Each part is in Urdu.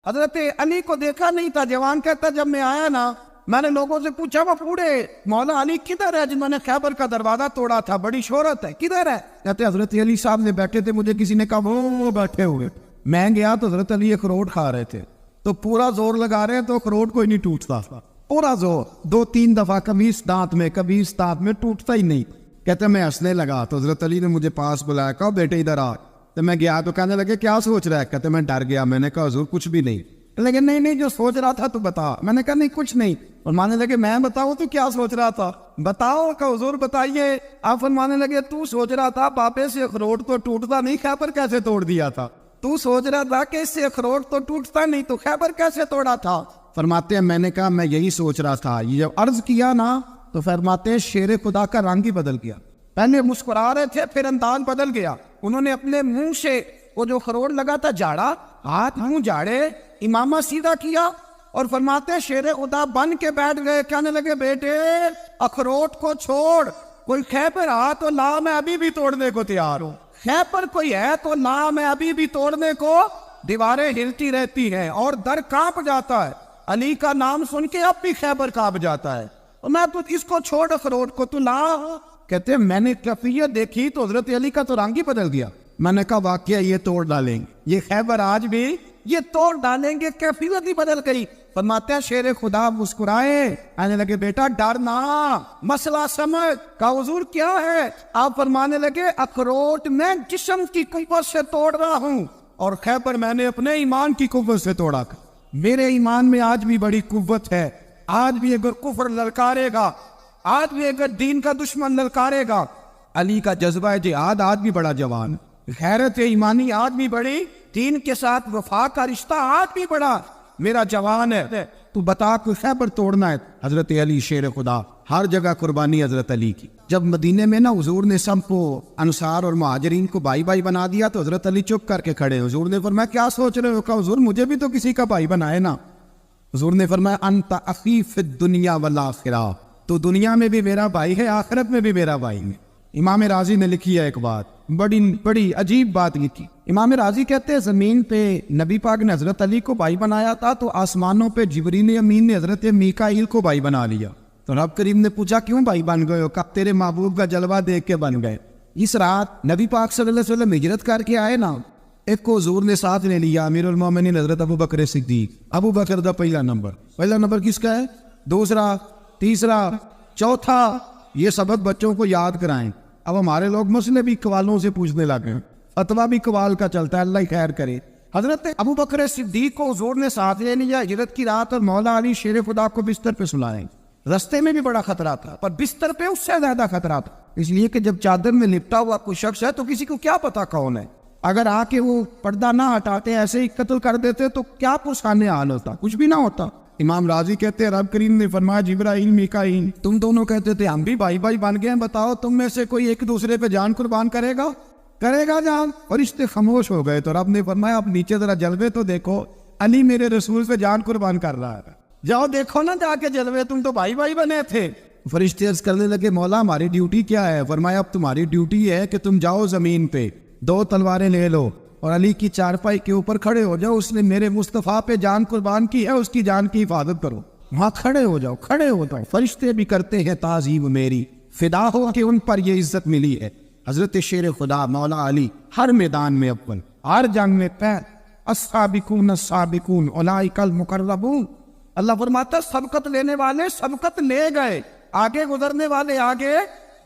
حضرت علی کو دیکھا نہیں تھا. جوان کہتا جب میں آیا نا میں نے لوگوں سے پوچھا وہ بوڑھے مولا علی کدھر ہے جنہوں نے خیبر کا دروازہ توڑا تھا, بڑی شہرت ہے, کدھر ہے؟ کہتے حضرت علی صاحب نے بیٹھے تھے, مجھے کسی نے کہا وہ بیٹھے ہوئے. میں گیا تو حضرت علی اخروٹ کھا رہے تھے, تو پورا زور لگا رہے ہیں تو اخروٹ کوئی نہیں ٹوٹتا, پورا زور 2-3 دفعہ کبھی اس دانت میں ٹوٹتا ہی نہیں. کہتے میں ہنسنے لگا تو حضرت علی نے مجھے پاس بلایا, کہا بیٹے ادھر آ. تو میں گیا تو کہنے لگے کیا سوچ رہا ہے؟ کہتے میں ڈر گیا. میں نے کہا حضور کچھ بھی نہیں. لیکن نہیں جو سوچ رہا تھا تو بتا. میں نے کہا نہیں کچھ نہیں. فرمانے لگے میں بتاؤں تو کیا سوچ رہا تھا؟ بتاؤ. کہ حضور بتائیے. آپ فرمانے لگے تو سوچ رہا تھا بابے سے اخروٹ تو ٹوٹتا نہیں, خیبر کیسے توڑ دیا تھا؟ تو سوچ رہا تھا کہ اس سے اخروٹ تو ٹوٹتا نہیں تو خیبر کیسے توڑا تھا؟ فرماتے ہیں میں نے کہا میں یہی سوچ رہا تھا. یہ جب عرض کیا نا تو فرماتے ہیں شیر خدا کا رنگ ہی بدل گیا. پہلے مسکرا رہے تھے پھر انداز بدل گیا. انہوں نے اپنے منہ سے وہ جو خروٹ لگا تھا جھاڑا, ہاتھ منہ جھاڑے, امامہ سیدھا کیا اور فرماتے ہیں شیر خدا بن کے بیٹھ گئے. کہنے لگے بیٹے اخروٹ کو چھوڑ, کوئی خیبر آ تو لا, میں ابھی بھی توڑنے کو تیار ہوں. خیبر کوئی ہے تو لا, میں ابھی بھی توڑنے کو. دیواریں ہلتی رہتی ہیں اور در کانپ جاتا ہے. علی کا نام سن کے اب بھی خیبر کانپ جاتا ہے. اور میں تو اس کو چھوڑ اخروٹ کو تو لا. کہتے ہیں میں نے کیفیت دیکھی تو حضرت علی کا تو رنگ ہی بدل گیا. میں نے کہا واقعہ یہ توڑ ڈالیں گے, یہ خیبر آج بھی یہ توڑ ڈالیں گے, کیفیت ہی بدل گئی. فرماتے ہیں شیر خدا مسکرائے, آنے لگے بیٹا ڈرنا, مسئلہ سمجھ. کہا حضور کیا ہے؟ آپ فرمانے لگے اخروٹ میں جسم کی قوت سے توڑ رہا ہوں اور خیبر میں نے اپنے ایمان کی قوت سے توڑا. میرے ایمان میں آج بھی بڑی قوت ہے. آج بھی اگر کفر للکارے گا, آج بھی اگر دین کا دشمن للکارے گا, علی کا جذبہ جہاد آج بھی بڑا جوان, غیرت ایمانی آج بھی بڑی, دین کے ساتھ وفا کا رشتہ آج بھی بڑا میرا جوان ہے. تو بتا کوئی خیبر توڑنا ہے؟ حضرت علی شیر خدا, ہر جگہ قربانی حضرت علی کی. جب مدینے میں نا حضور نے سب کو انصار اور مہاجرین کو بھائی بھائی بنا دیا تو حضرت علی چپ کر کے کھڑے. حضور نے فرمایا کیا سوچ رہے ہو؟ کہا حضور مجھے بھی تو کسی کا بھائی بنائے نا. حضور نے فرمایا انت اخی فی الدنیا والآخرہ, تو دنیا میں بھی میرا بھائی ہے, آخرت میں بھی میرا بھائی ہے. امام راضی نے لکھی ہے ایک بات, بڑی عجیب بات لکھی. امام راضی کہتے ہیں زمین پہ نبی پاک نے حضرت علی کو بھائی بنایا تھا تو آسمانوں پہ جبریل امین نے حضرت میکائیل کو بھائی بنا لیا. تو رب کریم نے پوچھا کیوں بھائی بن گئے ہو؟ کب تیرے محبوب کا جلوہ دیکھ کے بن گئے. اس رات نبی پاک صلی اللہ علیہ وسلم ہجرت کر کے آئے نا, ایک کو حضور نے ساتھ لے لیا, امیر المومنین حضرت ابو بکر صدیق. ابو بکر دا پہلا نمبر کس کا ہے؟ دوسرا, تیسرا, چوتھا. یہ سبق بچوں کو یاد کرائیں. اب ہمارے لوگ مسئلے بھی قوالوں سے پوچھنے لگے, فتویٰ بھی قوال کا چلتا ہے, اللہ ہی خیر کرے. حضرت ابو بکر صدیق کو حضور نے ساتھ لے لیا ہجرت کی رات, اور مولا علی شیر خدا کو بستر پہ سلائے. رستے میں بھی بڑا خطرہ تھا پر بستر پہ اس سے زیادہ خطرہ تھا, اس لیے کہ جب چادر میں لپٹا ہوا کوئی شخص ہے تو کسی کو کیا پتا کون ہے. اگر آ کے وہ پردہ نہ ہٹاتے ایسے ہی قتل کر دیتے تو کیا پرسانے حال ہوتا, کچھ بھی نہ ہوتا. امام راضی کہتے ہیں رب کریم نے فرمایا جبرائیل میکائیل تم دونوں کہتے تھے ہم بھی بھائی بن گئے ہیں, بتاؤ تم میں سے کوئی ایک دوسرے پہ جان قربان کرے گا جان؟ اور رشتے خاموش ہو گئے. تو رب نے فرمایا اب نیچے ذرا جلوے تو دیکھو, علی میرے رسول پہ جان قربان کر رہا ہے, جاؤ دیکھو نا جا کے جلوے, تم تو بھائی بنے تھے. فرشتے عرض کرنے لگے مولا ہماری ڈیوٹی کیا ہے؟ فرمایا اب تمہاری ڈیوٹی ہے کہ تم جاؤ زمین پہ 2 تلواریں لے لو اور علی کی چارپائی کے اوپر کھڑے ہو جاؤ, اس نے میرے مصطفیٰ پہ جان قربان کی ہے, اس کی جان کی حفاظت کرو. وہاں کھڑے ہو جاؤ. فرشتے بھی کرتے ہیں تعظیم میری, فدا ہو کہ ان پر یہ عزت ملی ہے. حضرت شیر خدا مولا علی ہر میدان میں اول, ہر جنگ میں پیر. السابقون السابقون اولئک المقربون. اللہ فرماتا ہے سبقت لینے والے سبقت لے گئے, آگے گزرنے والے آگے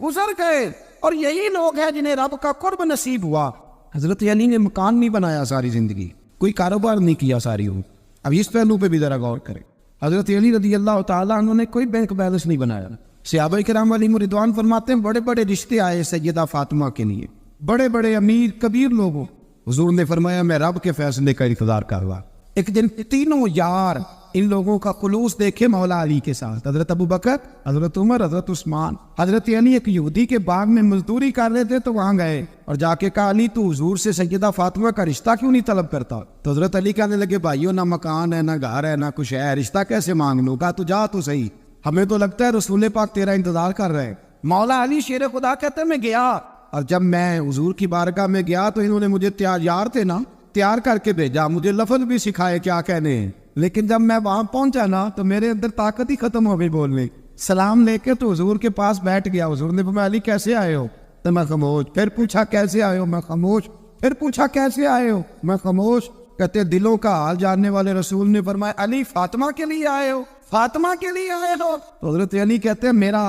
گزر گئے, اور یہی لوگ ہیں جنہیں رب کا قرب نصیب ہوا. حضرت علی نے مکان نہیں بنایا ساری زندگی, کوئی کاروبار نہیں کیا ساری عمر. اب اس پہلو پہ بھی ذرا غور کریں. حضرت علی رضی اللہ تعالیٰ عنہ نے کوئی بینک بیلنس نہیں بنایا. صحابہ کرام علیہم رضوان فرماتے ہیں بڑے بڑے رشتے آئے سیدہ فاطمہ کے لیے, بڑے بڑے امیر کبیر لوگوں. حضور نے فرمایا میں رب کے فیصلے کا انتظار کر رہا. ایک دن تینوں یار ان لوگوں کا خلوص دیکھے مولا علی کے ساتھ, حضرت ابو بکر, حضرت عمر, حضرت عثمان. حضرت علی ایک یہودی کے باغ میں مزدوری کر رہے تھے تو وہاں گئے اور جا کے کہا علی تو حضور سے سیدہ فاطمہ کا رشتہ کیوں نہیں طلب کرتا؟ تو حضرت علی کہنے لگے بھائیو نہ مکان ہے نہ گھر ہے نہ کچھ ہے, رشتہ کیسے مانگ لوں؟ کہا تو جا تو صحیح, ہمیں تو لگتا ہے رسول پاک تیرا انتظار کر رہے ہیں. مولا علی شیر خدا کہتے ہیں میں گیا, اور جب میں حضور کی بارگاہ میں گیا تو انہوں نے مجھے یار تھے نا, تیار کر کے بھیجا, مجھے لفظ بھی سکھائے کیا کہنے ہیں. لیکن جب میں وہاں پہنچا نا تو میرے اندر طاقت ہی ختم ہو گئی بولنے. سلام لے کے تو حضور کے پاس بیٹھ گیا. حضور نے فرمایا علی کیسے آئے ہو؟ تو میں خاموش. پھر پوچھا کیسے آئے ہو؟ میں خاموش. پھر پوچھا کیسے آئے ہو؟ میں خاموش. کہتے دلوں کا حال جاننے والے رسول نے فرمایا علی فاطمہ کے لیے آئے ہو؟ فاطمہ کے لیے آئے ہو؟ تو حضرت علی کہتے ہیں میرا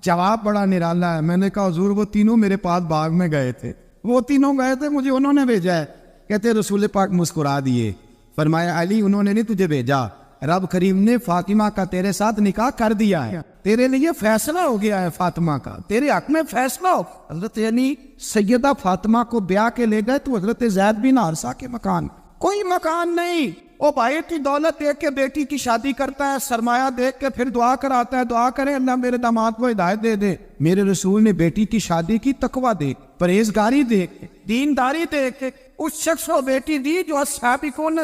جواب بڑا نرالا ہے. میں نے کہا حضور وہ تینوں میرے پاس باغ میں گئے تھے, وہ تینوں گئے تھے, مجھے انہوں نے بھیجا ہے. کہتے رسول پاک مسکرا دیے, فرمایا علی انہوں نے نہیں تجھے بھیجا, رب کریم نے فاطمہ کا تیرے ساتھ نکاح کر دیا ہے, تیرے لیے فیصلہ ہو گیا ہے فاطمہ کا, تیرے حق میں فیصلہ ہو. حضرت علی سیدہ فاطمہ کو بیاہ کے لے گئے تو حضرت زید بن حارثہ کے مکان, کوئی مکان نہیں. وہ بھائی کی دولت دیکھ کے بیٹی کی شادی کرتا ہے, سرمایہ دیکھ کے پھر دعا کراتا ہے, دعا کرے اللہ میرے داماد کو ہدایت دے دے. میرے رسول نے بیٹی کی شادی کی تقوی دیکھ, پرہیزگاری دیکھ, دینداری دیکھ اس شخص کو بیٹی دی جو سابقون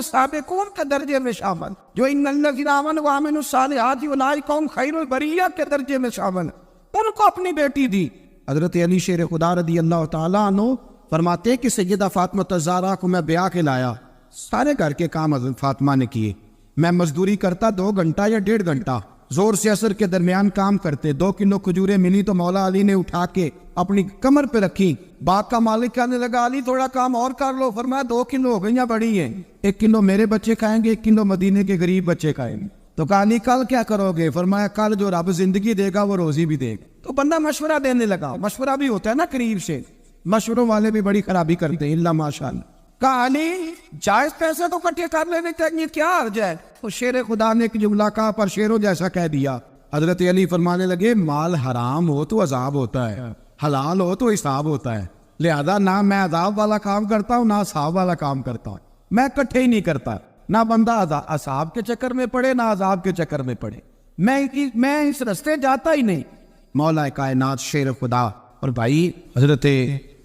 کے درجے میں شامل, جو ان الذین آمنوا وعملوا الصالحات اولئک هم خیر البریہ کے درجے میں شامل, ان کو اپنی بیٹی دی. حضرت علی شیر خدا رضی اللہ تعالیٰ عنہ فرماتے کہ سیدہ فاطمہ الزہرا کو میں بیاہ کے لایا, سارے گھر کے کام حضرت فاطمہ نے کیے. میں مزدوری کرتا 2 گھنٹہ یا 1.5 گھنٹہ, زور سے عصر کے درمیان کام کرتے. 2 کلو کھجوریں ملی تو مولا علی نے اٹھا کے اپنی کمر پہ رکھی. باغ کا مالک کہنے لگا علی تھوڑا کام اور کر لو. فرمایا 2 کلو ہو گئی بڑی ہیں, 1 کلو میرے بچے کھائیں گے, 1 کلو مدینے کے غریب بچے کھائیں گے. تو کہا علی کل کیا کرو گے؟ فرمایا کل جو رب زندگی دے گا وہ روزی بھی دے گا. تو بندہ مشورہ دینے لگا, مشورہ بھی ہوتا ہے نا قریب سے, مشوروں والے بھی بڑی خرابی کرتے ہیں اللہ ماشاء اللہ. کہا علی جائز پیسے تو کٹھے کر لینے چاہیے, کیا عرض ہے؟ تو شیر خدا نے ایک جملہ کہا پر شیروں جیسا کہہ دیا. حضرت علی فرمانے لگے مال حرام ہو تو عذاب ہوتا ہے, حلال ہو تو حساب ہوتا ہے, لہذا نہ میں عذاب والا کام کرتا ہوں نہ حساب والا کام کرتا ہوں, میں کٹھے ہی نہیں کرتا. نہ بندہ حساب کے چکر میں پڑے نہ عذاب کے چکر میں پڑے, میں اس رستے جاتا ہی نہیں. مولا کائنات شیر خدا. اور بھائی حضرت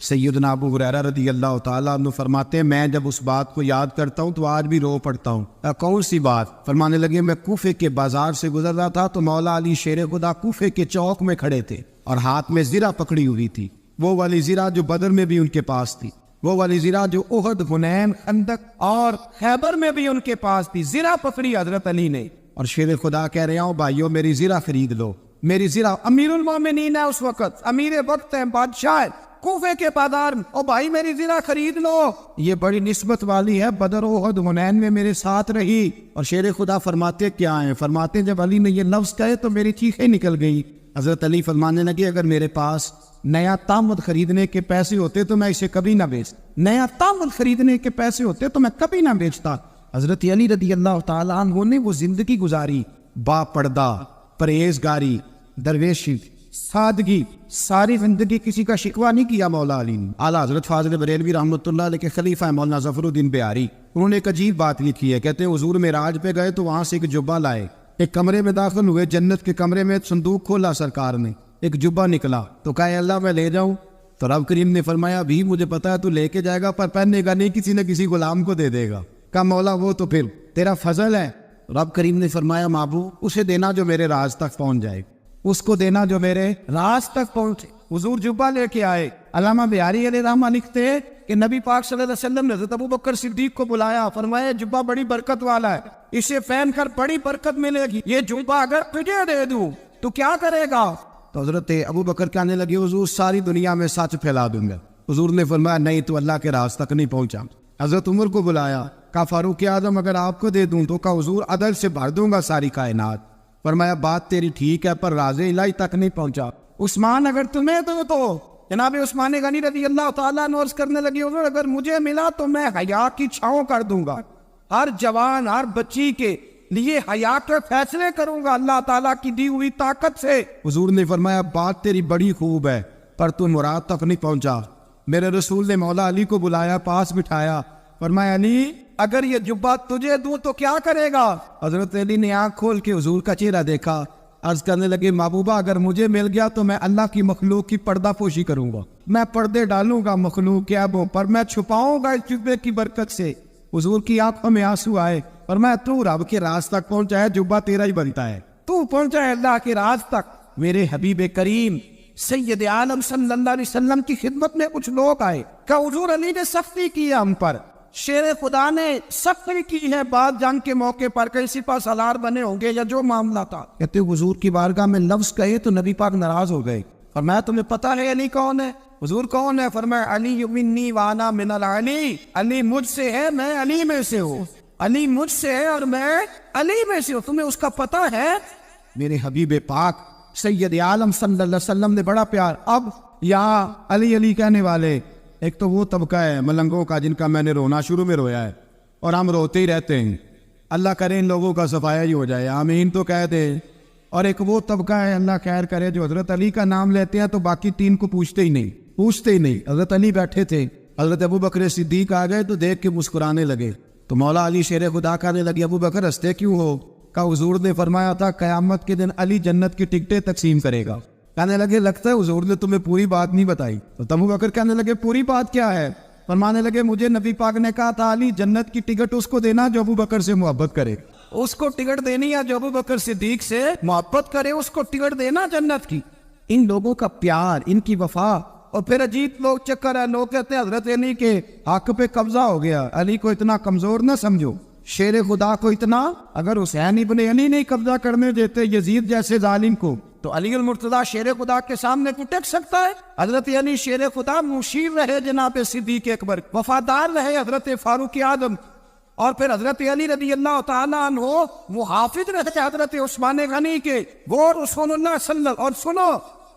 سیدنا ابو ہریرہ رضی اللہ تعالیٰ عنہ فرماتے ہیں میں جب اس بات کو یاد کرتا ہوں تو آج بھی رو پڑتا ہوں. کون سی بات؟ فرمانے لگے میں کوفے کے بازار سے گزر رہا تھا تو مولا علی شیر خدا کوفے کے چوک میں کھڑے تھے اور ہاتھ میں زرہ پکڑی ہوئی تھی, وہ والی زرہ جو بدر میں بھی ان کے پاس تھی, وہ والی زرہ جو احد, حنین, خندق اور خیبر میں بھی ان کے پاس تھی. زرہ پکڑی حضرت علی نے اور شیر خدا کہہ رہے ہوں بھائیو میری زرہ خرید لو. میری زرہ امیر المومنین ہے اس وقت, امیر وقت ہے, بادشاہ کوفے کے بازار, او بھائی میری زرہ خرید لو. یہ بڑی نسبت والی ہے, بدر احد حنین میں میرے ساتھ رہی. اور شیر خدا فرماتے کیا ہیں؟ فرماتے جب علی نے یہ لفظ کہے تو میری چیخیں نکل گئی. حضرت علی فرمانے لگے اگر میرے پاس نیا تامد خریدنے کے پیسے ہوتے تو میں اسے کبھی نہ بیچتا, نیا تامد خریدنے کے پیسے ہوتے تو میں کبھی نہ بیچتا. حضرت علی رضی اللہ تعالیٰ عنہ نے وہ زندگی گزاری, با پردہ, پرہیزگاری, درویشی, سادگی, ساری زندگی کسی کا شکوہ نہیں کیا مولا علی نے. اعلیٰ حضرت فاضل بریلوی رحمۃ اللہ علیہ کے خلیفہ مولانا ظفر الدین بہاری, انہوں نے ایک عجیب بات لکھی ہے. کہتے ہیں حضور معراج پہ گئے تو وہاں سے ایک جبہ لائے, ایک کمرے میں داخل ہوئے, جنت کے کمرے میں صندوق کھولا سرکار نے, ایک جبہ نکلا تو کہا اللہ میں لے جاؤں؟ تو رب کریم نے فرمایا ابھی مجھے پتا ہے تو لے کے جائے گا پر پہننے گا نہیں, کسی نہ کسی غلام کو دے دے گا. کہا مولا وہ تو پھر تیرا فضل ہے. رب کریم نے فرمایا محبوب اسے دینا جو میرے راز تک پہنچ جائے, اس کو دینا جو میرے راز تک پہنچے. حضور جبہ لے کے آئے. علامہ بہاری علیہ رحمہ لکھتے ہیں کہ نبی پاک صلی اللہ علیہ وسلم نے حضرت ابوبکر صدیق کو بلایا, فرمایا جبہ بڑی برکت والا ہے, اسے پہن کر بڑی برکت ملے گی, یہ جبہ اگر تجھے دے دوں تو کیا کرے گا؟ تو حضرت ابوبکر کہنے لگے حضور ساری دنیا میں سچ پھیلا دوں گا. حضور نے فرمایا نہیں تو اللہ کے راز تک نہیں پہنچا. حضرت عمر کو بلایا, کہا فاروق اعظم اگر آپ کو دے دوں تو کہا حضور عدل سے بھر دوں گا ساری کائنات. فرمایا بات تیری ٹھیک ہے پر راز الہی تک نہیں پہنچا. عثمان اگر تمہیں دوں تو جناب عثمان غنی رضی اللہ تعالیٰ عنہ عرض کرنے لگی حضور اگر مجھے ملا تو میں حیا کی چھاؤں کر دوں گا, ہر جوان ہر بچی کے لیے حیا کے فیصلے کروں گا اللہ تعالیٰ کی دی ہوئی طاقت سے. حضور نے فرمایا بات تیری بڑی خوب ہے پر تو مراد تک نہیں پہنچا. میرے رسول نے مولا علی کو بلایا, پاس بٹھایا, فرمایا علی اگر یہ جبہ تجھے دوں تو کیا کرے گا؟ حضرت علی نے آنکھ کھول کے حضور کا چہرہ دیکھا, عرض کرنے لگے محبوبہ اگر مجھے مل گیا تو میں اللہ کی مخلوق کی پردہ پوشی کروں گا, میں پردے ڈالوں گا مخلوق کے عیبوں پر, میں چھپاؤں گا اس جبے کی برکت سے. حضور کی آنکھوں میں آنسو آئے, فرمایا تو رب کے راز تک پہنچا ہے, جبہ تیرا ہی بنتا ہے, تو پہنچا ہے اللہ کے راز تک. میرے حبیب کریم سید عالم صلی اللہ علیہ وسلم کی خدمت میں کچھ لوگ آئے کہ حضور علی نے سختی کی ہے ہم پر, شیر خدا نے سختی کی ہے بعد جنگ کے موقع پر کئی سپہ سالار بنے ہوں گے یا جو معاملہ تھا، کہتے حضور کی بارگاہ میں لفظ کہے تو نبی پاک ناراض ہو گئے، اور میں تمہیں پتا ہے علی کون ہے؟ حضور کون ہے؟ فرمایا علی منی وانا من العلی، علی مجھ سے ہے میں علی میں سے ہوں، علی مجھ سے ہے اور میں علی میں سے ہوں، تمہیں اس کا پتہ ہے؟ میرے حبیب پاک سید عالم صلی اللہ علیہ وسلم نے بڑا پیار، اب یہاں علی علی کہنے والے ایک تو وہ طبقہ ہے ملنگوں کا جن کا میں نے رونا شروع میں رویا ہے اور ہم روتے ہی رہتے ہیں، اللہ کرے ان لوگوں کا صفایا ہی ہو جائے، آمین تو کہہ دے، اور ایک وہ طبقہ ہے اللہ خیر کرے جو حضرت علی کا نام لیتے ہیں تو باقی تین کو پوچھتے ہی نہیں۔ حضرت علی بیٹھے تھے، حضرت ابو بکر صدیق آ گئے تو دیکھ کے مسکرانے لگے، تو مولا علی شیر خدا کہنے لگے ابو بکر ہنستے کیوں ہو؟ کہ حضور نے فرمایا تھا قیامت کے دن علی جنت کی ٹکٹیں تقسیم کرے گا۔ کہنے لگے لگتا ہے حضور نے تمہیں پوری بات نہیں بتائی، تو ابو بکر کہنے لگے پوری بات کیا ہے؟ فرمانے لگے مجھے نبی پاک نے کہا تھا علی جنت کی ٹکٹ اس کو دینا جو ابو بکر سے محبت کرے، اس کو ٹکٹ دینی ہے جو ابو بکر صدیق سے محبت کرے، اس کو ٹکٹ دینا جنت کی۔ ان لوگوں کا پیار، ان کی وفا، اور پھر عجیب لوگ چکر ہے، لوگ کہتے ہیں حضرت علی کے حق پہ قبضہ ہو گیا، علی کو اتنا کمزور نہ سمجھو، شیر خدا کو اتنا، اگر حسین ابن علی نہیں قبضہ کرنے دیتے یزید جیسے ظالم کو تو علی المرتضیٰ شیر خدا کے سامنے کو ٹک سکتا ہے؟ حضرت علی شیر خدا مشیر رہے جناب صدیق اکبر، وفادار رہے حضرت فاروق اعظم، اور پھر حضرت علی رضی اللہ تعالیٰ عنہ وہ حافظ رہے حضرت عثمان غنی کے، وہ رسول اللہ صلی اللہ علیہ وسلم۔ اور سنو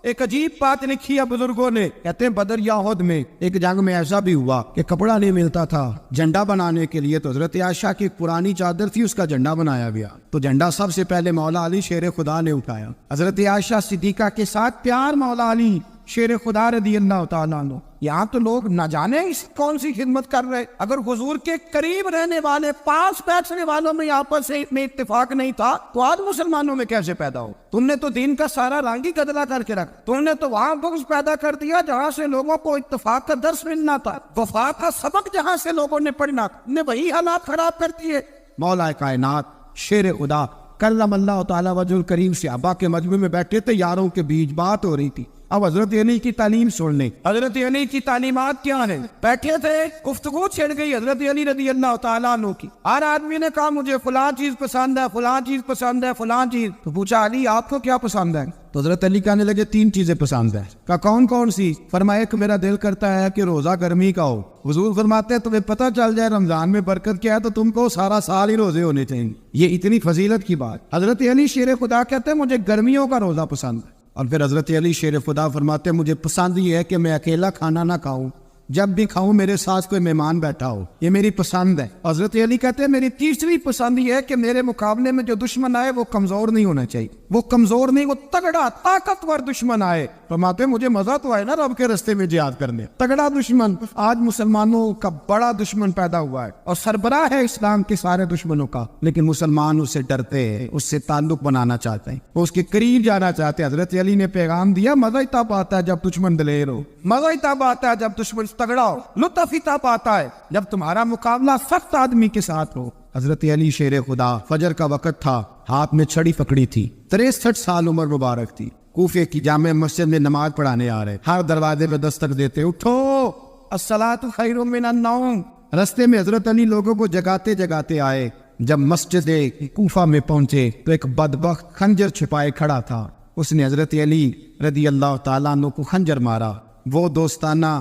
ایک عجیب بات لکھی ہے بزرگوں نے، کہتے ہیں بدر یا احد میں ایک جنگ میں ایسا بھی ہوا کہ کپڑا نہیں ملتا تھا جھنڈا بنانے کے لیے، تو حضرت عائشہ کی ایک پرانی چادر تھی اس کا جھنڈا بنایا گیا، تو جھنڈا سب سے پہلے مولا علی شیر خدا نے اٹھایا، حضرت عائشہ صدیقہ کے ساتھ پیار مولا علی شیر خدا رضی اللہ تعالیٰ عنہ۔ یہاں تو لوگ نہ جانے اس کون سی خدمت کر رہے، اگر حضور کے قریب رہنے والے پاس بیٹھنے والوں میں آپس میں اتفاق نہیں تھا تو آج مسلمانوں میں کیسے پیدا ہو؟ تم نے تو دین کا سارا رنگ ہی گدلا کر کے رکھ، تم نے تو وہاں بغض پیدا کر دیا جہاں سے لوگوں کو اتفاق کا درس ملنا تھا، وفا کا سبق جہاں سے لوگوں نے پڑھنا، نے وہی حالات خراب کر دیے۔ مولا کائنات شیر خدا کرم اللہ تعالیٰ وجہ الکریم صحابہ کے مجمع میں بیٹھے تھے، یاروں کے بیچ بات ہو رہی تھی، اب حضرت علی کی تعلیم سن لیں، حضرت علی کی تعلیمات کیا ہیں؟ بیٹھے تھے گفتگو چھڑ گئی حضرت علی رضی اللہ تعالیٰ عنہ کی، ہر آدمی نے کہا مجھے فلاں چیز پسند ہے، فلاں چیز پسند ہے، فلاں چیز، تو پوچھا علی آپ کو کیا پسند ہے؟ تو حضرت علی کہنے لگے 3 چیزیں پسند ہے۔ کہا کون کون سی؟ فرمایا ایک میرا دل کرتا ہے کہ روزہ گرمی کا ہو، حضور فرماتے ہیں تمہیں پتہ چل جائے رمضان میں برکت کیا ہے تو تم کو سارا سال ہی روزے ہونے چاہیے، یہ اتنی فضیلت کی بات۔ حضرت علی شیر خدا کہتے ہیں مجھے گرمیوں کا روزہ پسند ہے، اور پھر حضرت علی شیر خدا فرماتے ہیں مجھے پسند یہ ہے کہ میں اکیلا کھانا نہ کھاؤں، جب بھی کھاؤں میرے ساتھ کوئی مہمان بیٹھا ہو، یہ میری پسند ہے۔ حضرت علی کہتے ہیں میری تیسری پسند یہ ہے کہ میرے مقابلے میں جو دشمن آئے وہ کمزور نہیں ہونا چاہیے، وہ کمزور نہیں، وہ تگڑا طاقتور دشمن آئے۔ فرماتے ہیں مجھے مزہ تو آئے نا رب کے رستے میں جہاد کرنے، تگڑا دشمن۔ آج مسلمانوں کا بڑا دشمن پیدا ہوا ہے اور سربراہ ہے اسلام کے سارے دشمنوں کا، لیکن مسلمان اس سے ڈرتے ہیں، اس سے تعلق بنانا چاہتے ہیں، وہ اس کے قریب جانا چاہتے ہیں۔ حضرت علی نے پیغام دیا مزہ ہی تب آتا ہے جب دشمن دلیر ہو، مزہ ہی تب آتا ہے جب دشمن تگڑا ہو، لطف ہی تب آتا ہے جب تمہارا مقابلہ سخت آدمی کے ساتھ ہو۔ حضرت علی شیر خدا، فجر کا وقت تھا، ہاتھ میں چھڑی پکڑی تھی، 63 سال عمر مبارک تھی، کوفے کی جامع مسجد میں نماز پڑھانے آ رہے، ہر دروازے پہ دستک دیتے اٹھو الصلاۃ خیر من النوم۔ رستے میں حضرت علی لوگوں کو جگاتے جگاتے آئے، جب مسجد کوفہ میں پہنچے تو ایک بدبخت خنجر چھپائے کھڑا تھا، اس نے حضرت علی رضی اللہ تعالیٰ عنہ کو خنجر مارا۔ وہ دوستانہ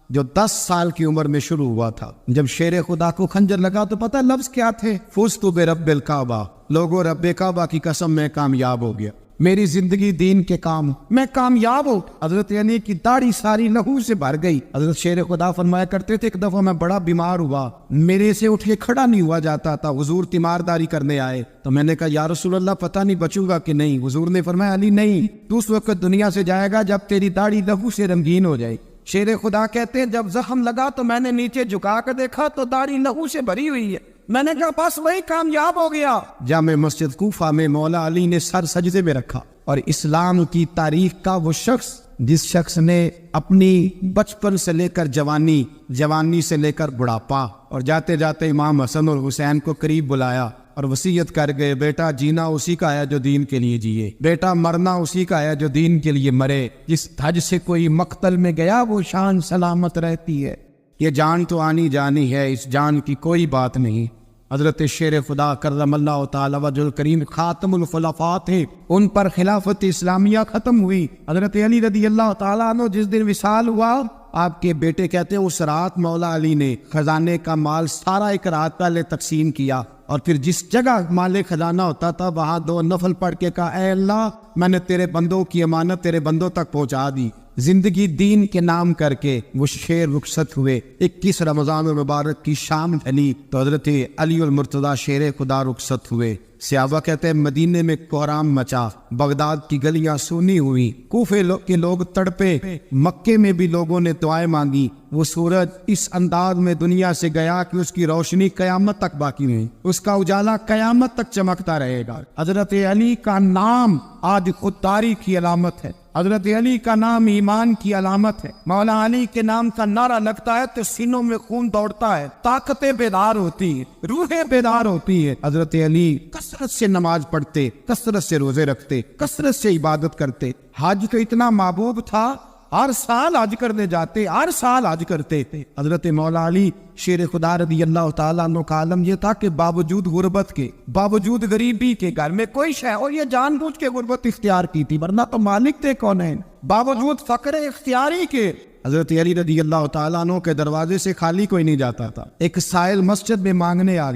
جو 10 سال کی عمر میں شروع ہوا تھا، جب شیر خدا کو خنجر لگا تو پتہ لفظ کیا تھے؟ فزت برب الکعبہ، لوگوں رب کعبہ کی قسم میں کامیاب ہو گیا، میری زندگی دین کے کام میں کامیاب ہو۔ حضرت علی کی داڑھی ساری لہو سے بھر گئی۔ حضرت شیر خدا فرمایا کرتے تھے ایک دفعہ میں بڑا بیمار ہوا، میرے سے اٹھ کے کھڑا نہیں ہوا جاتا تھا، حضور تیمارداری کرنے آئے تو میں نے کہا یا رسول اللہ پتہ نہیں بچوں گا کہ نہیں، حضور نے فرمایا علی نہیں، تو اس وقت دنیا سے جائے گا جب تیری داڑھی لہو سے رنگین ہو جائے۔ شیر خدا کہتے ہیں جب زخم لگا تو میں نے نیچے جھکا کر دیکھا تو داڑھی لہو سے بھری ہوئی ہے، میں نے کہا بس وہی کامیاب ہو گیا۔ جامع مسجد کوفہ میں مولا علی نے سر سجدے میں رکھا، اور اسلام کی تاریخ کا وہ شخص جس شخص نے اپنی بچپن سے لے کر جوانی، جوانی سے لے کر بڑھاپا، اور جاتے جاتے امام حسن اور حسین کو قریب بلایا اور وصیت کر گئے بیٹا جینا اسی کا ہے جو دین کے لیے جیے، بیٹا مرنا اسی کا ہے جو دین کے لیے مرے، جس دھج سے کوئی مقتل میں گیا وہ شان سلامت رہتی ہے۔ یہ جان تو آنی جانی ہے، اس جان کی کوئی بات نہیں۔ حضرت شیر خدا کرم اللہ تعالی وجہ الکریم خاتم الخلفاء تھے، ان پر خلافت اسلامیہ ختم ہوئی۔ حضرت علی رضی اللہ تعالیٰ عنہ جس دن وصال ہوا، آپ کے بیٹے کہتے ہیں اس رات مولا علی نے خزانے کا مال سارا ایک رات پہلے تقسیم کیا، اور پھر جس جگہ مال خزانہ ہوتا تھا وہاں 2 نفل پڑھ کے کہا، اے اللہ میں نے تیرے بندوں کی امانت تیرے بندوں تک پہنچا دی۔ زندگی دین کے نام کر کے وہ شیر رخصت ہوئے۔ 21 رمضان المبارک کی شام ڈھلی تو حضرت علی المرتضیٰ شیر خدا رخصت ہوئے۔ صحابہ کہتے ہیں مدینے میں کوہرام مچا، بغداد کی گلیاں سونی ہوئی، کوفے کے لوگ تڑپے، مکے میں بھی لوگوں نے دعائیں مانگی۔ وہ سورج اس انداز میں دنیا سے گیا کہ اس کی روشنی قیامت تک باقی نہیں، اس کا اجالا قیامت تک چمکتا رہے گا۔ حضرت علی کا نام آج خودداری کی علامت ہے، حضرت علی کا نام ایمان کی علامت ہے۔ مولا علی کے نام کا نعرہ لگتا ہے تو سینوں میں خون دوڑتا ہے، طاقتیں بیدار ہوتی ہیں، روحیں بیدار ہوتی ہیں۔ حضرت علی کثرت سے نماز پڑھتے، کثرت سے روزے رکھتے، کثرت سے عبادت کرتے۔ حج تو اتنا محبوب تھا، ہر سال حج کرنے جاتے، ہر سال حج کرتے تھے۔ حضرت مولا علی شیر خدا رضی اللہ تعالیٰ عنہ کا عالم یہ تھا کہ باوجود غربت کے، باوجود غریبی کے، گھر میں کوئی شے، اور یہ جان بوجھ کے غربت اختیار کی تھی، ورنہ تو مالک تھے کونین، باوجود فقر اختیاری کے حضرت علی رضی اللہ تعالیٰ عنہ کے دروازے سے خالی کوئی نہیں جاتا تھا۔ ایک سائل مسجد میں مانگنے آ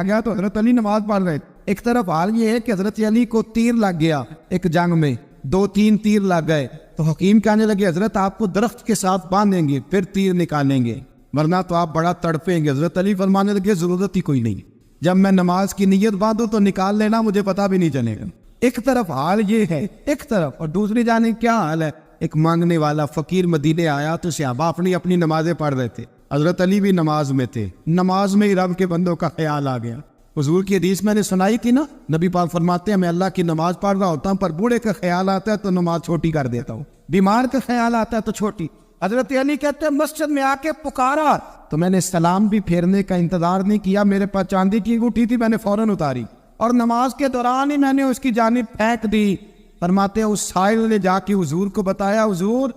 گیا تو حضرت علی نماز پڑھ رہے تھے۔ ایک طرف حال یہ ہے کہ حضرت علی کو تیر لگ گیا، ایک جنگ میں 2-3 تیر لگ گئے، تو حکیم کہنے لگے حضرت آپ کو درخت کے ساتھ باندھیں گے پھر تیر نکالیں گے، ورنہ تو آپ بڑا تڑپیں گے۔ حضرت علی فرمانے لگے ضرورت ہی کوئی نہیں، جب میں نماز کی نیت باندھوں تو نکال لینا، مجھے پتہ بھی نہیں چلے گا۔ ایک طرف حال یہ ہے، ایک طرف، اور دوسری جانب کیا حال ہے؟ ایک مانگنے والا فقیر مدینے آیا تو صحابہ اپنی نمازیں پڑھ رہے تھے، حضرت علی بھی نماز میں تھے، نماز میں ہی رب کے بندوں کا خیال آ گیا۔ حضور کی حدیث میں نے سنائی تھی نا، نبی پاک فرماتے ہیں میں اللہ کی نماز پڑھ رہا ہوتا ہوں، پر بوڑھے کا خیال آتا ہے تو نماز چھوٹی کر دیتا ہوں، بیمار کا خیال آتا ہے تو چھوٹی۔ حضرت علی کہتے ہیں مسجد میں آ کے پکارا تو میں نے سلام بھی پھیرنے کا انتظار نہیں کیا، میرے پاس چاندی کی انگوٹھی تھی، میں نے فوراً اتاری اور نماز کے دوران ہی میں نے اس کی جانب پھینک دی۔ فرماتے ہیں اس سائل نے جا کے حضور کو بتایا، حضور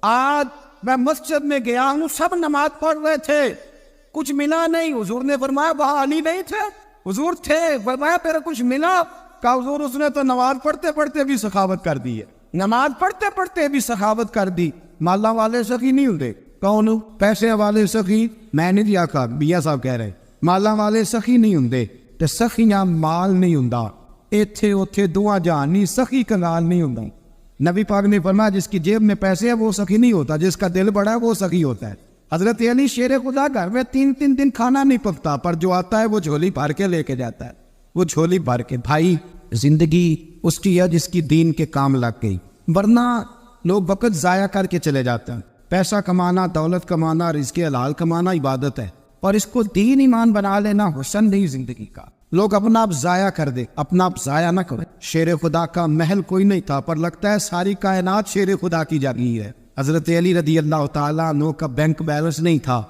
آج میں مسجد میں گیا ہوں، سب نماز پڑھ رہے تھے، کچھ ملا نہیں۔ حضور نے فرمایا وہاں علی نہیں تھے؟ حضور تھے۔ فرمایا پھر کچھ ملا؟ کہا حضور اس نے تو نماز پڑھتے پڑھتے بھی سخاوت کر دی ہے، نماز پڑھتے پڑھتے بھی سخاوت کر دی۔ مالا والے سخی نہیں ہوتے، کون ہوں؟ پیسے والے سخی میں نہیں دیا کہا، میاں صاحب کہہ رہے مالا والے سخی نہیں ہوندے، تے سخیاں مال نہیں ہوندا، ایتھے اوتھے دعا جہانی سخی کنال نہیں ہوندا۔ نبی پاک نے فرمایا جس کی جیب میں پیسے ہے وہ سخی نہیں ہوتا، جس کا دل بڑا ہے وہ سخی ہوتا ہے۔ حضرت علی شیر خدا گھر میں 3 دن کھانا نہیں پکتا، پر جو آتا ہے وہ جھولی بھر کے لے کے جاتا ہے، وہ جھولی بھر کے۔ بھائی زندگی اس کی ہے جس کی دین کے کام لگ گئی، ورنہ لوگ وقت ضائع کر کے چلے جاتے ہیں۔ پیسہ کمانا، دولت کمانا، رزق حلال کمانا عبادت ہے، اور اس کو دین ایمان بنا لینا حسن نہیں زندگی کا۔ لوگ اپنا آپ ضائع کر دے، اپنا آپ ضائع نہ کرے۔ شیر خدا کا محل کوئی نہیں تھا، پر لگتا ہے ساری کائنات شیر خدا کی جاگیر ہے۔ حضرت علی رضی اللہ تعالیٰ عنہ کا بینک بیلنس نہیں تھا،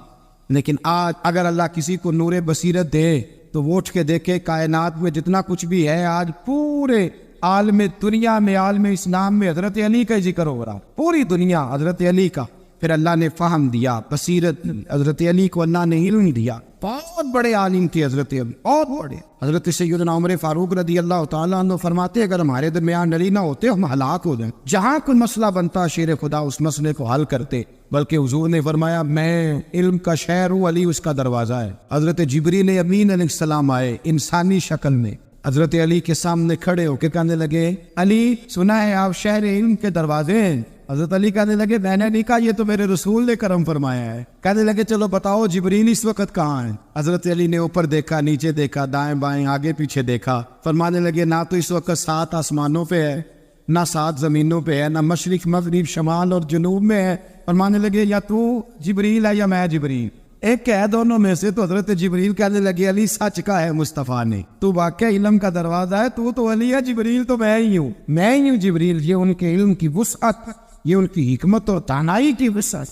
لیکن آج اگر اللہ کسی کو نور بصیرت دے تو وہ اٹھ کے دیکھے کائنات میں جتنا کچھ بھی ہے، آج پورے عالم دنیا میں، عالم اسلام میں حضرت علی کا ذکر ہو رہا، پوری دنیا حضرت علی کا۔ پھر اللہ نے فہم دیا، بصیرت، حضرت علی کو اللہ نے علم دیا، بہت بڑے عالم تھے حضرت علی، بہت بڑے۔ حضرت سیدنا عمر فاروق رضی اللہ تعالیٰ عنہ فرماتے اگر ہمارے درمیان علی نہ ہوتے ہم ہلاک ہو جائیں، جہاں کوئی مسئلہ بنتا شیر خدا اس مسئلے کو حل کرتے، بلکہ حضور نے فرمایا میں علم کا شہر ہوں، علی اس کا دروازہ ہے۔ حضرت جبریل امین علیہ السلام آئے انسانی شکل میں، حضرت علی کے سامنے کھڑے ہو کے کہنے لگے علی سنا ہے آپ شہر علم کے دروازے ہیں؟ حضرت علی کہنے لگے میں نے نہیں کہا، یہ تو میرے رسول نے کرم فرمایا ہے۔ کہنے لگے چلو بتاؤ جبریل اس وقت کہاں ہے؟ حضرت علی نے اوپر دیکھا، نیچے دیکھا، دائیں بائیں آگے پیچھے دیکھا، فرمانے لگے نہ تو اس وقت 7 آسمانوں پہ ہے، نہ 7 زمینوں پہ ہے، نہ مشرق مغرب شمال اور جنوب میں ہے۔ فرمانے لگے یا تو جبریل ہے یا میں جبریل، ایک ہے دونوں میں سے۔ تو حضرت جبریل کہنے لگے علی سچ کا ہے مصطفیٰ نے، تو واقع علم کا دروازہ ہے، تو علی ہے، جبریل تو میں ہی ہوں، میں ہی ہوں جبریل۔ یہ ان کے علم کی وسعت، یہ ان کی حکمت اور دانائی کی وسعت۔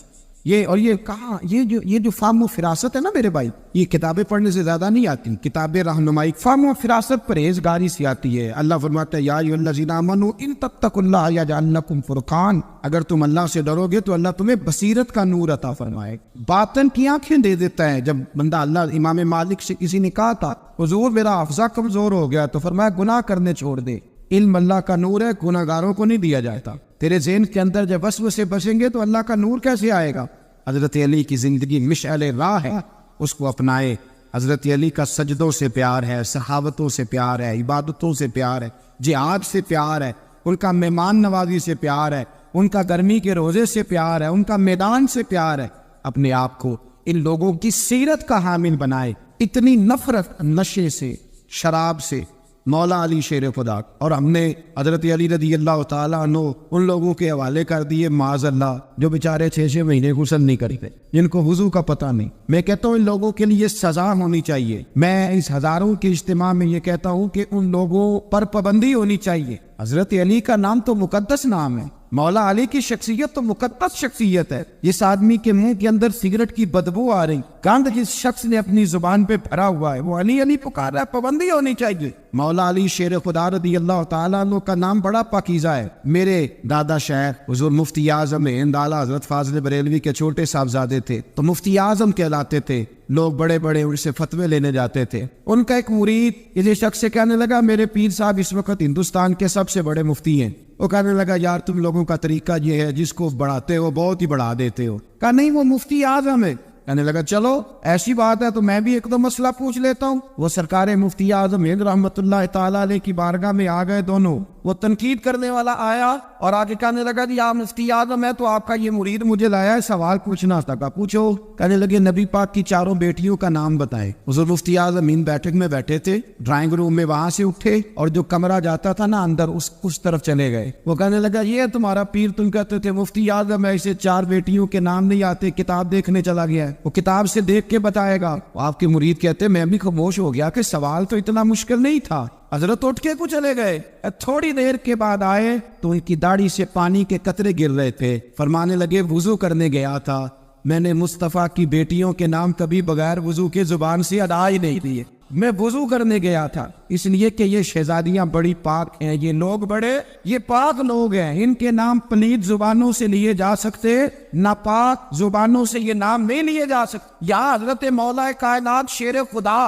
یہ کہاں یہ جو فہم و فراست ہے نا میرے بھائی، یہ کتابیں پڑھنے سے زیادہ نہیں آتی، کتابیں رہنمائی فہم و فراست پرہیزگاری سے آتی ہے۔ اللہ فرماتا ہے یا ایھا الذین آمنوا ان تتقوا اللہ یجعل لکم فرقان، اگر تم اللہ سے ڈرو گے تو اللہ تمہیں بصیرت کا نور عطا فرمائے، باطن کی آنکھیں دے دیتا ہے۔ جب بندہ اللہ، امام مالک سے کسی نے کہا تھا حضور میرا حافظہ کمزور ہو گیا، تو فرمایا گناہ کرنے چھوڑ دے، علم اللہ کا نور ہے، گناہ گاروں کو نہیں دیا جاتا۔ تیرے ذہن کے اندر جب وسوسے بسیں گے تو اللہ کا نور کیسے آئے گا؟ حضرت علی کی زندگی مشعل راہ ہے، اس کو اپنائے۔ حضرت علی کا سجدوں سے پیار ہے، صحابتوں سے پیار ہے، عبادتوں سے پیار ہے، جہاد سے پیار ہے، ان کا مہمان نوازی سے پیار ہے، ان کا گرمی کے روزے سے پیار ہے، ان کا میدان سے پیار ہے۔ اپنے آپ کو ان لوگوں کی سیرت کا حامل بنائے۔ اتنی نفرت نشے سے، شراب سے، مولا علی شیر خدا، اور ہم نے حضرت علی رضی اللہ تعالیٰ عنہ ان لوگوں کے حوالے کر دیے معاذ اللہ جو بیچارے 6 مہینے غسل نہیں کرتے، جن کو وضو کا پتہ نہیں۔ میں کہتا ہوں ان لوگوں کے لیے سزا ہونی چاہیے۔ میں اس ہزاروں کے اجتماع میں یہ کہتا ہوں کہ ان لوگوں پر پابندی ہونی چاہیے۔ حضرت علی کا نام تو مقدس نام ہے، مولا علی کی شخصیت تو مقدس شخصیت ہے۔ جس آدمی کے منہ کے اندر سگریٹ کی بدبو آ رہی، گند جس شخص نے اپنی زبان پہ بھرا ہوا ہے، وہ علی علی پکار رہا ہے، پابندی ہونی چاہیے۔ مولا علی شیر خدا رضی اللہ تعالیٰ عنہ کا نام بڑا پاکیزہ ہے۔ میرے دادا شیخ حضور مفتی اعظم ہند اعلیٰ حضرت فاضل بریلوی کے چھوٹے صاحبزادے تھے، تو مفتی اعظم کہلاتے تھے، لوگ بڑے بڑے ان سے فتوے لینے جاتے تھے۔ ان کا ایک مرید کسی شخص سے کہنے لگا میرے پیر صاحب اس وقت ہندوستان کے سب سے بڑے مفتی ہیں۔ وہ کہنے لگا یار تم لوگوں کا طریقہ یہ ہے، جس کو بڑھاتے ہو بہت ہی بڑھا دیتے ہو۔ کہا نہیں وہ مفتی اعظم ہے۔ کہنے لگا چلو ایسی بات ہے تو میں بھی ایک دو مسئلہ پوچھ لیتا ہوں۔ وہ سرکار مفتی اعظم ہند رحمت اللہ تعالیٰ علیہ کی بارگاہ میں آ گئے دونوں۔ وہ تنقید کرنے والا آیا اور آگے کہنے لگا جی آپ مفتی اعظم ہے تو آپ کا یہ مرید مجھے لایا ہے، سوال پوچھنا تھا۔ کہا پوچھو۔ کہنے لگے نبی پاک کی 4 بیٹیوں کا نام بتائیں۔ حضور مفتی اعظم ہند بیٹھک میں بیٹھے تھے، ڈرائنگ روم میں، وہاں سے اٹھے اور جو کمرہ جاتا تھا نا اندر اس طرف چلے گئے۔ وہ کہنے لگا یہ تمہارا پیر، تم کہتے تھے مفتی اعظم ہے، اسے 4 بیٹیوں کے نام نہیں آتے، کتاب دیکھنے چلا گیا ہے، وہ کتاب سے دیکھ کے بتائے گا۔ آپ کے مرید کہتے میں بھی خاموش ہو گیا کہ سوال تو اتنا مشکل نہیں تھا۔ حضرت اٹھ کے کو چلے گئے۔ تھوڑی دیر کے بعد آئے تو ان کی داڑھی سے پانی کے قطرے گر رہے تھے۔ فرمانے لگے وضو کرنے گیا تھا، میں نے مصطفیٰ کی بیٹیوں کے نام کبھی بغیر وضو کے زبان سے ادا ہی نہیں دیے۔ میں وضو کرنے گیا تھا اس لیے کہ یہ شہزادیاں بڑی پاک ہیں، یہ لوگ بڑے یہ پاک لوگ ہیں، ان کے نام پلید زبانوں سے لیے جا سکتے، ناپاک زبانوں سے یہ نام نہیں لیے جا سکتے۔ یہاں حضرت مولا کائنات شیر خدا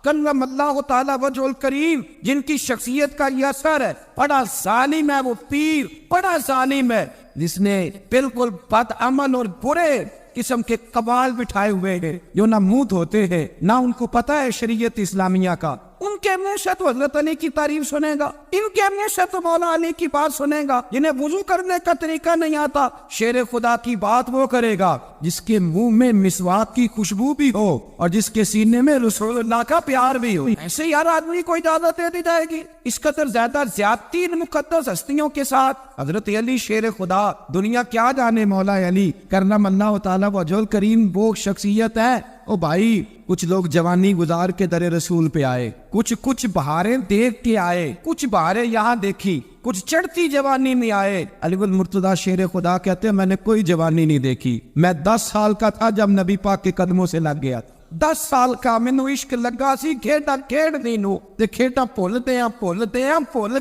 کرم اللہ تعالی وجہ الکریم جن کی شخصیت کا یہ اثر ہے، بڑا ظالم ہے وہ پیر، بڑا ظالم ہے جس نے بالکل بد عمل اور برے قسم کے قبال بٹھائے ہوئے ہیں، جو نہ منہ دھوتے ہیں نہ ان کو پتہ ہے شریعت اسلامیہ کا۔ ان کے ہمیشہ تو حضرت علی کی تعریف سنے گا، ان کے ہمیشہ تو مولا علی کی بات سنے گا۔ جنہیں وضو کرنے کا طریقہ نہیں آتا، شیر خدا کی بات وہ کرے گا جس کے منہ میں مسواک کی خوشبو بھی ہو اور جس کے سینے میں رسول اللہ کا پیار بھی ہو۔ ایسے ہی ہر آدمی کو اجازت دے دی جائے گی؟ اس قدر زیادہ زیادتی ان مقدس ہستیوں کے ساتھ۔ حضرت علی شیر خدا، دنیا کیا جانے مولا علی کرم اللہ تعالیٰ وجہ الکریم وہ شخصیت ہے۔ او بھائی کچھ لوگ جوانی گزار کے در رسول پہ آئے، کچھ بہاریں دیکھ کے آئے، کچھ بہاریں یہاں دیکھی، کچھ چڑھتی جوانی میں آئے۔ علی المرتضیٰ شیر خدا کہتے ہیں میں نے کوئی جوانی نہیں دیکھی، میں 10 سال کا تھا جب نبی پاک کے قدموں سے لگ گیا تھا۔ 10 سال کا مینوں عشق لگا سی، کھیڈا کھیڈ نو تے کھیڈا بھول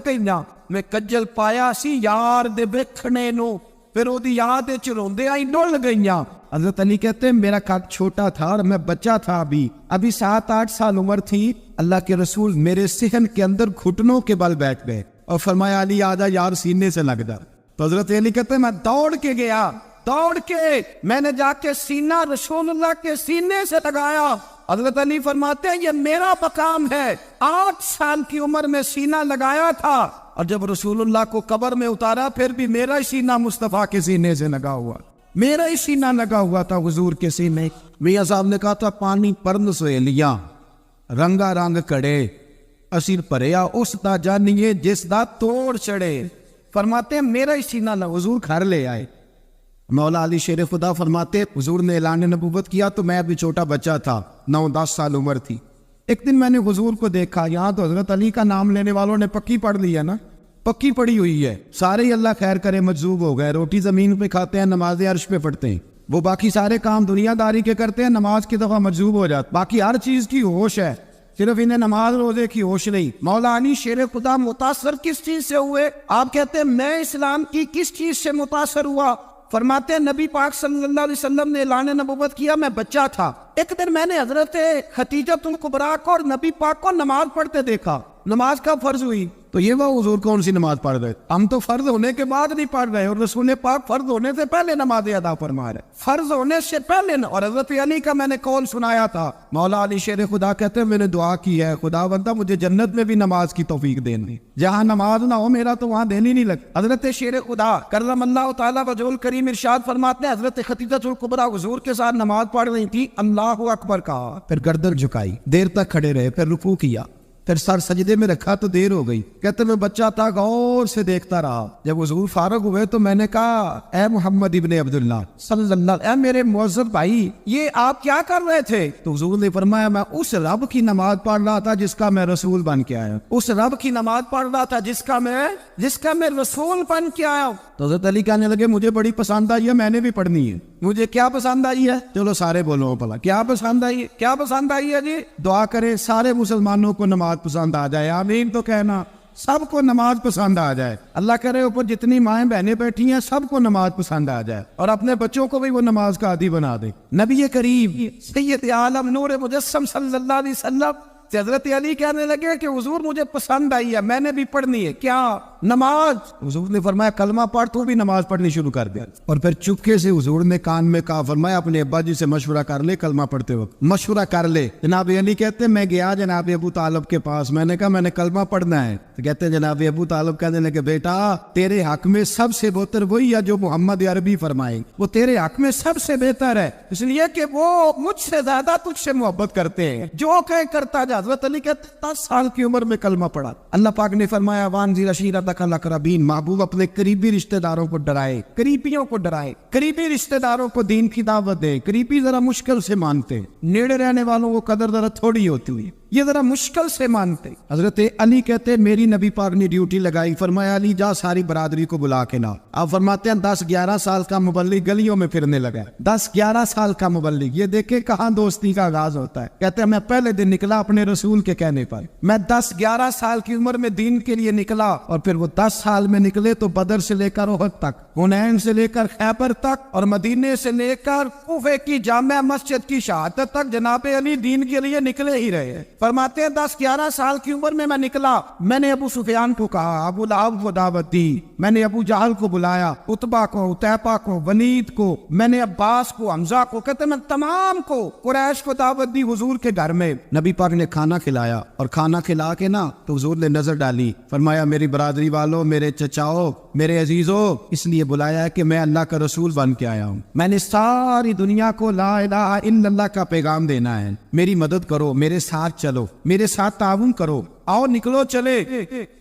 گئیاں، میں کجل پایا سی یار دے ویکھنے نو، پھر وہ یاد روندے آئی ڈول گئیاں۔ حضرت علی کہتے ہیں میرا قد چھوٹا تھا اور میں بچہ تھا، ابھی 7-8 سال عمر تھی، اللہ کے رسول میرے صحن کے اندر گھٹنوں کے بل بیٹھ گئے اور فرمایا علی آجا یار سینے سے لگ جا۔ تو حضرت علی کہتے ہیں میں دوڑ کے گیا، دوڑ کے میں نے جا کے سینہ رسول اللہ کے سینے سے لگایا۔ حضرت علی فرماتے ہیں یہ میرا مقام ہے، 8 سال کی عمر میں سینہ لگایا تھا، اور جب رسول اللہ کو قبر میں اتارا پھر بھی میرا ہی سینہ مصطفیٰ کے سینے سے لگا ہوا، میرا ہی سینہ لگا ہوا تھا حضور کے سینے۔ میاں صاحب نے کہا تھا پانی پرن سہیلیاں رنگا رنگ کڑے، اسیر پریا اس دا جانیے جس دا توڑ چڑھے۔ فرماتے ہیں میرا ہی سینہ نہ حضور گھر لے آئے۔ مولا علی شیر خدا فرماتے حضور نے اعلان نبوت کیا تو میں ابھی چھوٹا بچہ تھا، 9-10 سال عمر تھی۔ ایک دن میں نے حضور کو دیکھا، یہاں تو حضرت علی کا نام لینے والوں نے پکی پڑھ لی ہے نا، پکی پڑی ہوئی ہے، سارے ہی اللہ خیر کرے مجذوب ہو گئے، روٹی زمین پہ کھاتے ہیں، نماز عرش پہ پڑھتے ہیں۔ وہ باقی سارے کام دنیا داری کے کرتے ہیں, نماز کی دفعہ مجذوب ہو جاتے, باقی ہر چیز کی ہوش ہے, صرف انہیں نماز روزے کی ہوش نہیں. مولا علی شیر خدا متاثر کس چیز سے ہوئے؟ آپ کہتے ہیں میں اسلام کی کس چیز سے متاثر ہوا؟ فرماتے ہیں نبی پاک صلی اللہ علیہ وسلم نے اعلان نبوت کیا, میں بچہ تھا, ایک دن میں نے حضرت خدیجہ الکبریٰ کو اور نبی پاک کو نماز پڑھتے دیکھا. نماز کب فرض ہوئی؟ تو یہ وہ حضور کون سی نماز پڑھ رہے؟ ہم تو فرض ہونے کے بعد نہیں پڑھ رہے, اور رسول پاک فرض ہونے سے پہلے نماز ادا فرما رہے, فرض ہونے سے پہلے. اور حضرت علی کا میں نے قول سنایا تھا, مولا علی شیر خدا کہتے ہیں میں نے دعا کی ہے, خدا بندہ مجھے جنت میں بھی نماز کی توفیق دینی, جہاں نماز نہ ہو میرا تو وہاں دینی نہیں لگتی. حضرت شیر خدا کرم اللہ تعالیٰ وجہ الکریم ارشاد فرماتے ہیں حضرت خدیجہ الکبریٰ حضور کے ساتھ نماز پڑھ رہی تھی, اللہ اکبر کہا, پھر گردن جھکائی, دیر تک کھڑے رہے, پھر رکوع کیا, پھر سر سجدے میں رکھا تو دیر ہو گئی. کہتے میں بچہ تھا, غور سے دیکھتا رہا. جب حضور فارغ ہوئے تو میں نے کہا اے محمد ابن عبداللہ صلی اللہ, اے میرے معزز بھائی یہ آپ کیا کر رہے تھے؟ تو حضور نے فرمایا میں اس رب کی نماز پڑھ رہا تھا جس کا میں رسول بن کے آیا, اس رب کی نماز پڑھ رہا تھا جس کا میں رسول بن کے آیا ہوں. تو حضرت علی کہنے لگے مجھے بڑی پسند آئی ہے, میں نے بھی پڑھنی ہے. مجھے کیا پسند آئی ہے؟ چلو سارے بولو بھلا کیا پسند آئی ہے, کیا پسند آئی ہے جی؟ دعا کریں سارے مسلمانوں کو نماز پسند آ جائے, آمین تو کہنا, سب کو نماز پسند آ جائے. اللہ کرے اوپر جتنی مائیں بہنیں بیٹھی ہیں سب کو نماز پسند آ جائے, اور اپنے بچوں کو بھی وہ نماز کا عادی بنا دے. نبی کریم سید عالم نور مجسم صلی اللہ علیہ وسلم سے حضرت علی کہنے لگے کہ حضور مجھے پسند آئی ہے, میں نے بھی پڑھنی ہے. کیا؟ نماز. حضور نے فرمایا کلمہ پڑھ, تو بھی نماز پڑھنی شروع کر دیا. اور پھر چپکے سے حضور نے کان میں کہا, فرمایا اپنے ابا جی سے مشورہ کر لے, کلمہ پڑھتے وقت مشورہ کر لے. جناب علی کہتے ہیں میں گیا جناب ابو طالب کے پاس, میں نے کہا میں نے کلمہ پڑھنا ہے. تو کہتے ہیں جناب ابو طالب کہنے لگے بیٹا تیرے حق میں سب سے بہتر وہی ہے جو محمد عربی فرمائے, وہ تیرے حق میں سب سے بہتر ہے, اس لیے کہ وہ مجھ سے زیادہ تجھ سے محبت کرتے ہیں, جو کہ کرتا جا. حضرت علی کہتے 10 سال کی عمر میں کلمہ پڑھا. اللہ پاک نے فرمایا وانذر عشیرتک الاقربین, محبوب اپنے قریبی رشتہ داروں کو ڈرائے, قریبیوں کو ڈرائے, قریبی رشتہ داروں کو دین کی دعوت دے. قریبی ذرا مشکل سے مانتے, نیڑے رہنے والوں کو قدر ذرا تھوڑی ہوتی ہے, یہ ذرا مشکل سے مانتے. حضرت علی کہتے میری نبی پاک نے ڈیوٹی لگائی, فرمایا علی جا ساری برادری کو بلا کے لا. آپ فرماتے ہیں 10-11 سال کا مبلغ گلیوں میں پھرنے لگا. 10-11 سال کا مبلغ, یہ دیکھیں کہاں دوستی کا آغاز ہوتا ہے. کہتے ہیں میں پہلے دن نکلا اپنے رسول کے کہنے پر, میں 10-11 سال کی عمر میں دین کے لیے نکلا, اور پھر وہ 10 سال میں نکلے تو بدر سے لے کر احد تک, حنین سے لے کر خیبر تک, اور مدینے سے لے کر کوفے کی جامع مسجد کی شہادت تک جناب علی دین کے لیے نکلے ہی رہے. فرماتے ہیں 10-11 سال کی عمر میں نکلا, میں نے ابو سفیان کو کہا, ابو لہب کو دعوت دی, میں نے ابو جہل کو بلایا, عتبہ کو, عتیبہ کو, ولید کو, میں نے عباس کو, حمزہ کو, کہتے میں تمام کو قریش کو دعوت دی حضور کے گھر میں. نبی پاک نے کھانا کھلایا, اور کھانا کھلا کے نا تو حضور نے نظر ڈالی, فرمایا میری برادری والوں, میرے چچاؤ, میرے عزیزوں, اس لیے بلایا ہے کہ میں اللہ کا رسول بن کے آیا ہوں, میں نے ساری دنیا کو لا الہ الا اللہ کا پیغام دینا ہے, میری مدد کرو, میرے ساتھ چلو, میرے ساتھ تعاون کرو, آؤ نکلو چلے,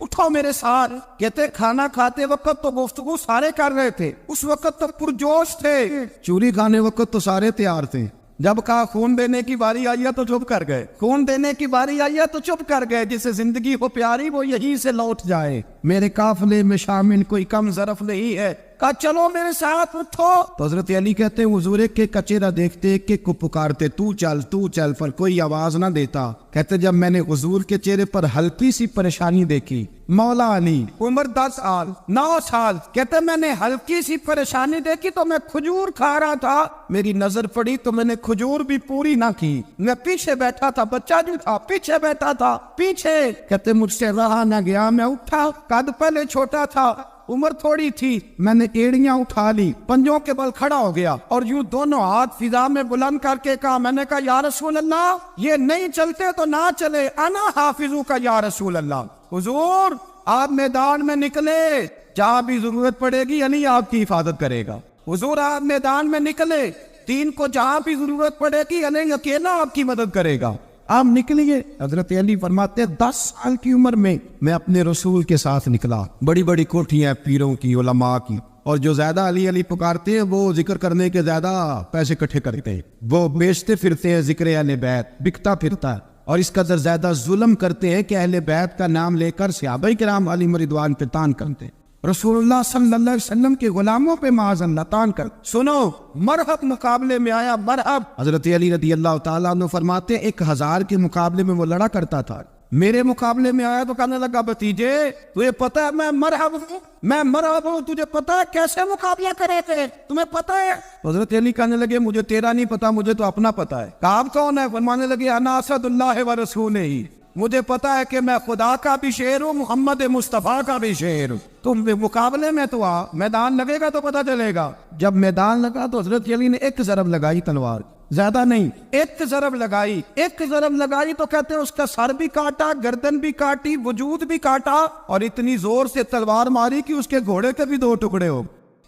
اٹھو میرے ساتھ. کہتے کھانا کھاتے وقت تو گفتگو سارے کر رہے تھے, اس وقت تو پرجوش تھے, چوری کھانے وقت تو سارے تیار تھے, جب کہا خون دینے کی باری آئی ہے تو چپ کر گئے, خون دینے کی باری آئی ہے تو چپ کر گئے. جسے زندگی ہو پیاری وہ یہیں سے لوٹ جائے, میرے قافلے میں شامل کوئی کم ظرف نہیں ہے. کہا چلو میرے ساتھ اٹھو. تو حضرت علی کہتے ہیں حضور ایک ایک کا چہرہ دیکھتے, ایک ایک کو پکارتے, تو چل تو چل, پر کوئی آواز نہ دیتا. کہتے جب میں نے حضور کے چہرے پر ہلکی سی پریشانی دیکھی, مولا علی عمر 10 سال 9 سال, کہتے میں نے ہلکی سی پریشانی دیکھی تو میں کھجور کھا رہا تھا, میری نظر پڑی تو میں نے کھجور بھی پوری نہ کی, میں پیچھے بیٹھا تھا, بچہ جو تھا پیچھے بیٹھا تھا پیچھے. کہتے مجھ سے رہا نہ گیا, میں اٹھا, قد پہلے چھوٹا تھا, عمر تھوڑی تھی, میں نے ایڑیاں اٹھا لی, پنجوں کے بل کھڑا ہو گیا, اور یوں دونوں ہاتھ فضا میں بلند کر کے کہا, میں نے کہا یا رسول اللہ یہ نہیں چلتے تو نہ چلے, انا حافظو کا یا رسول اللہ. حضور آپ میدان میں نکلے, جہاں بھی ضرورت پڑے گی علی آپ کی حفاظت کرے گا. حضور آپ میدان میں نکلے, دین کو جہاں بھی ضرورت پڑے گی علی اکیلا آپ کی مدد کرے گا. آپ نکلیے. حضرت علی فرماتے 10 سال کی عمر میں اپنے رسول کے ساتھ نکلا. بڑی بڑی کوٹھیاں پیروں کی, علماء کی, اور جو زیادہ علی علی پکارتے ہیں وہ ذکر کرنے کے زیادہ پیسے اکٹھے کرتے ہیں, وہ بیچتے پھرتے ہیں ذکر اہل بیت, بکتا پھرتا ہے, اور اس قدر زیادہ ظلم کرتے ہیں کہ اہل بیت کا نام لے کر صحابہ کرام علیہم رضوان پہ تان کرتے ہیں. رسول اللہ صلی اللہ علیہ وسلم کے غلاموں پہ معاذ اللہ تان کر. سنو مرحب مقابلے میں آیا مرحب. حضرت علی رضی اللہ تعالیٰ عنہ فرماتے 1000 کے مقابلے میں وہ لڑا کرتا تھا. میرے مقابلے میں آیا تو کہنے لگا بھتیجے تجھے پتا ہے میں مرحب ہوں تجھے پتا ہے کیسے مقابلہ کرے تھے تمہیں پتا ہے؟ حضرت علی کہنے لگے مجھے تیرا نہیں پتا مجھے تو اپنا پتا ہے. کہا آپ کون ہے؟ فرمانے لگے انا اسد اللہ و رسولہ. مجھے پتا ہے کہ میں خدا کا بھی شعر ہوں محمد مصطفیٰ کا بھی شعر ہوں. تم مقابلے میں تو آ میدان لگے گا تو پتا چلے گا. جب میدان لگا تو حضرت علی نے ایک ضرب لگائی تلوار, زیادہ نہیں, ایک ضرب لگائی تو کہتے ہیں اس کا سر بھی کاٹا, گردن بھی کاٹی, وجود بھی کاٹا, اور اتنی زور سے تلوار ماری کہ اس کے گھوڑے کے بھی 2 ٹکڑے ہو.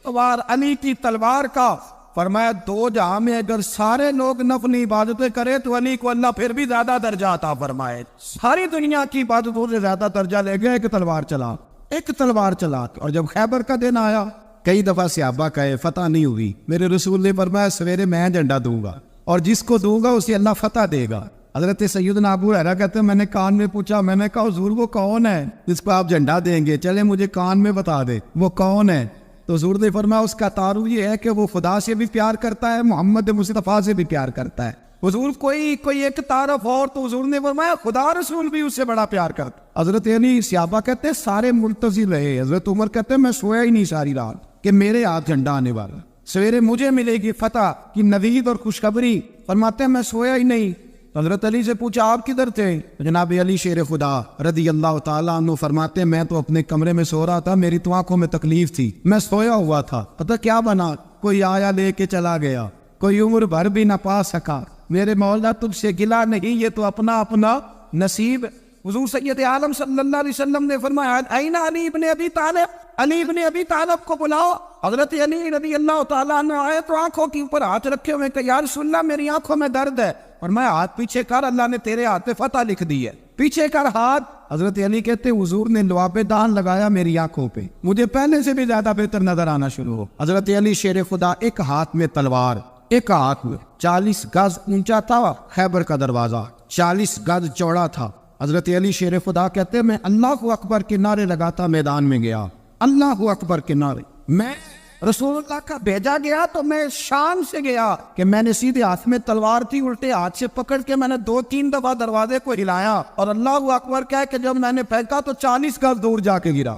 تلوار علی کی تلوار کا فرمایا 2 جہاں میں اگر سارے لوگ نفلی عبادتیں کرے تو علی کو اللہ پھر بھی زیادہ درجہ عطا فرمائے. ساری دنیا کی عبادتوں سے زیادہ درجہ لے گئے. ایک تلوار چلا. اور جب خیبر کا دن آیا کئی دفعہ صحابہ کہے فتح نہیں ہوئی. میرے رسول نے فرمایا سویرے میں جھنڈا دوں گا اور جس کو دوں گا اسے اللہ فتح دے گا. حضرت سیدنا ابو ہریرہ کہتے ہیں میں نے کان میں پوچھا, میں نے کہا حضور وہ کون ہے جس کو آپ جھنڈا دیں گے؟ چلے مجھے کان میں بتا دے وہ کون ہے. تو حضور نے فرمایا اس کا تعارف یہ ہے کہ وہ خدا سے بھی پیار کرتا ہے, محمد مصطفیٰ سے بھی پیار کرتا ہے. حضور کوئی ایک تعارف اور تو حضور نے فرمایا خدا رسول بھی اس سے بڑا پیار کرتا. حضرت علی صحابہ کہتے ہیں سارے منتظر رہے. حضرت عمر کہتے ہیں میں سویا ہی نہیں ساری رات کہ میرے ہاتھ جھنڈا آنے والا, سویرے مجھے ملے گی فتح کی نوید اور خوشخبری. فرماتے ہیں میں سویا ہی نہیں. حضرت علی سے پوچھا آپ کدھر تھے؟ جناب علی شیر خدا رضی اللہ تعالیٰ عنہ فرماتے ہیں میں تو اپنے کمرے میں سو رہا تھا, میری تو آنکھوں میں تکلیف تھی, میں سویا ہوا تھا. پتہ کیا بنا, کوئی آیا لے کے چلا گیا, کوئی عمر بھر بھی نہ پا سکا. میرے مولا تجھ سے گلا نہیں, یہ تو اپنا نصیب. حضور سید عالم صلی اللہ علیہ وسلم نے فرمایا این علی ابن ابی طالب, علی ابن ابی طالب کو بلاؤ. حضرت علی رضی اللہ تعالیٰ عنہ آئے تو آنکھوں کے اوپر ہاتھ رکھے ہوئے کہ یا رسول اللہ میری آنکھوں میں درد ہے. اور میں ہاتھ پیچھے کر, اللہ نے تیرے ہاتھ پہ فتح لکھ دی ہے, پیچھے کر ہاتھ. حضرت علی کہتے حضور نے لعاب دہن لگایا میری آنکھوں پہ, مجھے پہلے سے بھی زیادہ بہتر نظر آنا شروع ہو. حضرت علی شیر خدا ایک ہاتھ میں تلوار, ایک ہاتھ میں 40 گز اونچا تھا خیبر کا دروازہ, 40 گز چوڑا تھا. حضرت علی شیر خدا کہتے ہیں میں اللہ اکبر کے نعرے لگاتا میدان میں گیا, اللہ اکبر کے نعرے. میں رسول اللہ کا بھیجا گیا تو میں شان سے گیا کہ میں نے سیدھے ہاتھ میں تلوار تھی, الٹے ہاتھ سے پکڑ کے میں نے 2-3 دفعہ دروازے کو ہلایا اور اللہ اکبر کہہ کہ جب میں نے پھینکا تو 40 گز دور جا کے گرا.